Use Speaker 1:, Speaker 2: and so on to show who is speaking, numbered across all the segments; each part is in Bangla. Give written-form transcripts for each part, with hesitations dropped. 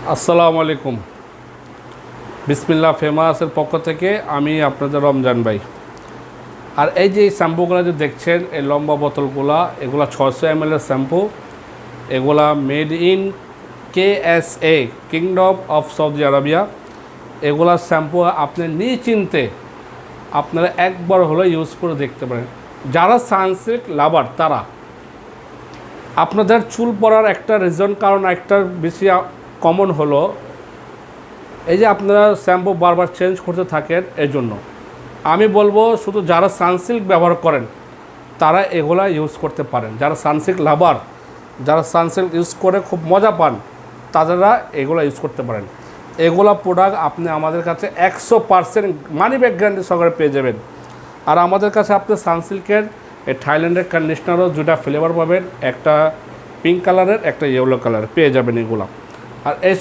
Speaker 1: আসসালামু আলাইকুম। বিসমিল্লাহ ফেমাসের পক্ষ থেকে আমি আপনাদের রমজান ভাই। আর এই যে শ্যাম্পুগুলো যে দেখছেন, এই লম্বা বোতলগুলা, এগুলা 600 ml এর শ্যাম্পু। এগুলা made in KSA, kingdom of Saudi Arabia. এগুলা শ্যাম্পু আপনি নিশ্চিন্তে আপনারা একবার হলে ইউজ করে দেখতে পারেন। যারা সানসিল্ক লাভার তারা, আপনাদের চুল পড়ার একটা রিজন, কারণ একটা বেশি কমন হলো এই যে আপনারা শ্যাম্পু বারবার চেঞ্জ করতে থাকেন। এই জন্য আমি বলবো শুধু যারা সানসিল্ক ব্যবহার করেন তারা এগুলা ইউজ করতে পারেন। যারা সানসিল্ক লাভার, যারা সানসিল্ক ইউজ করে খুব মজা পান, তারা এগুলা ইউজ করতে পারেন। এগুলা প্রোডাক্ট আপনি আমাদের কাছে 100% মানি ব্যাক গ্যারান্টি সহকারে পেয়ে যাবেন। আর আমাদের কাছে আপনি সানসিল্কের এই থাইল্যান্ডের কন্ডিশনারও দুটা ফ্লেভার পাবেন, একটা পিঙ্ক কালারের, একটা ইয়েলো কালার পেয়ে যাবেন এগুলো। আর এই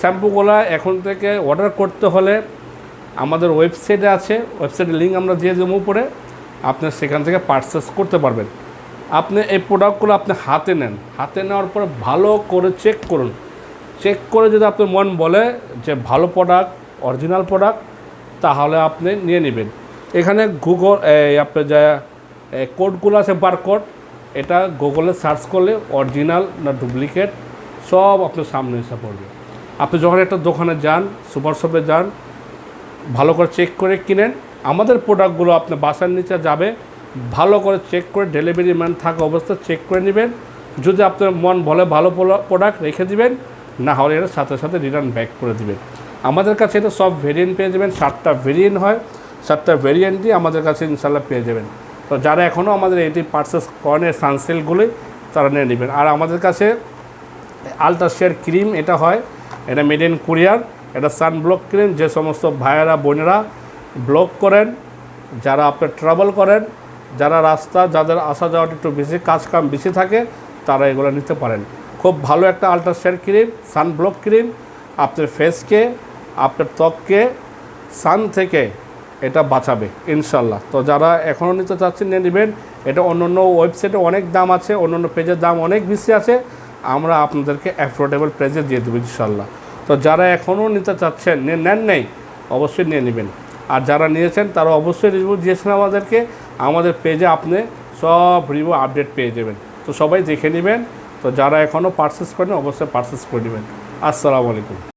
Speaker 1: শ্যাম্পুগুলো এখন থেকে অর্ডার করতে হলে আমাদের ওয়েবসাইটে আছে, ওয়েবসাইটের লিঙ্ক আমরা দিয়ে দেবো উপরে, আপনি সেখান থেকে পারচেস করতে পারবেন। আপনি এই প্রোডাক্টগুলো আপনি হাতে নেন, হাতে নেওয়ার পরে ভালো করে চেক করুন। চেক করে যদি আপনার মন বলে যে ভালো প্রোডাক্ট, অরিজিনাল প্রোডাক্ট, তাহলে আপনি নিয়ে নেবেন। এখানে গুগল আপনার যা কোডগুলো আছে, বারকোড, এটা গুগলে সার্চ করলে অরিজিনাল না ডুপ্লিকেট সব আপনার সামনে এসে পড়বে। আপনি যখন একটা দোকানে যান, সুপার শপে যান, ভালো করে চেক করে কিনেন। আমাদের প্রোডাক্টগুলো আপনার বাসার নিচে যাবে, ভালো করে চেক করে ডেলিভারি ম্যান থাকা অবস্থায় চেক করে নেবেন। যদি আপনার মন বলে ভালো প্রোডাক্ট রেখে দিবেন, না হলে এটা সাথে সাথে রিটার্ন ব্যাক করে দিবেন। আমাদের কাছে এটা সব ভেরিয়েন্ট পেয়ে যাবেন, 7টা ভেরিয়েন্ট হয়, 7টা ভেরিয়েন্টই আমাদের কাছে ইনশাল্লাহ পেয়ে যাবেন। তো যারা এখনও আমাদের এটি পারচেস করেন সানসিল্কগুলি, তারা নিয়ে নেবেন। আর আমাদের কাছে আলট্রা শেয়ার ক্রিম এটা হয়, এটা মেড ইন কোরিয়ার, এটা সানব্লক ক্রিম। যে সমস্ত ভাইয়েরা বোনেরা ব্লক করেন, যারা আপনার ট্রাভেল করেন, যারা রাস্তা, যাদের আসা যাওয়াটা একটু বেশি কাজ কাম বেশি থাকে, তারা এগুলো নিতে পারেন। খুব ভালো একটা ultra share cream, sunblock cream, আপনার ফেসকে, আপনার ত্বককে সান থেকে এটা বাঁচাবে ইনশাল্লাহ। তো যারা এখনও নিতে চাচ্ছেন নিয়ে নেবেন। এটা অন্য অন্য ওয়েবসাইটে অনেক দাম আছে, অন্য অন্য পেজের দাম অনেক বেশি আছে, আমরা আপনাদেরকে অ্যাফোর্ডেবল প্রাইসে দিয়ে দেবো ইনশাল্লাহ। তো যারা এখনও নিতে চাচ্ছেন, নেন নেই, অবশ্যই নিয়ে নেবেন। আর যারা নিয়েছেন তারা অবশ্যই রিভিউ দিয়েছেন আমাদেরকে, আমাদের পেজে আপনি সব রিভিউ আপডেট পেয়ে যাবেন। তো সবাই দেখে নেবেন। তো যারা এখনও পারচেস করেন অবশ্যই পারচেস করে নেবেন। আসসালামু আলাইকুম।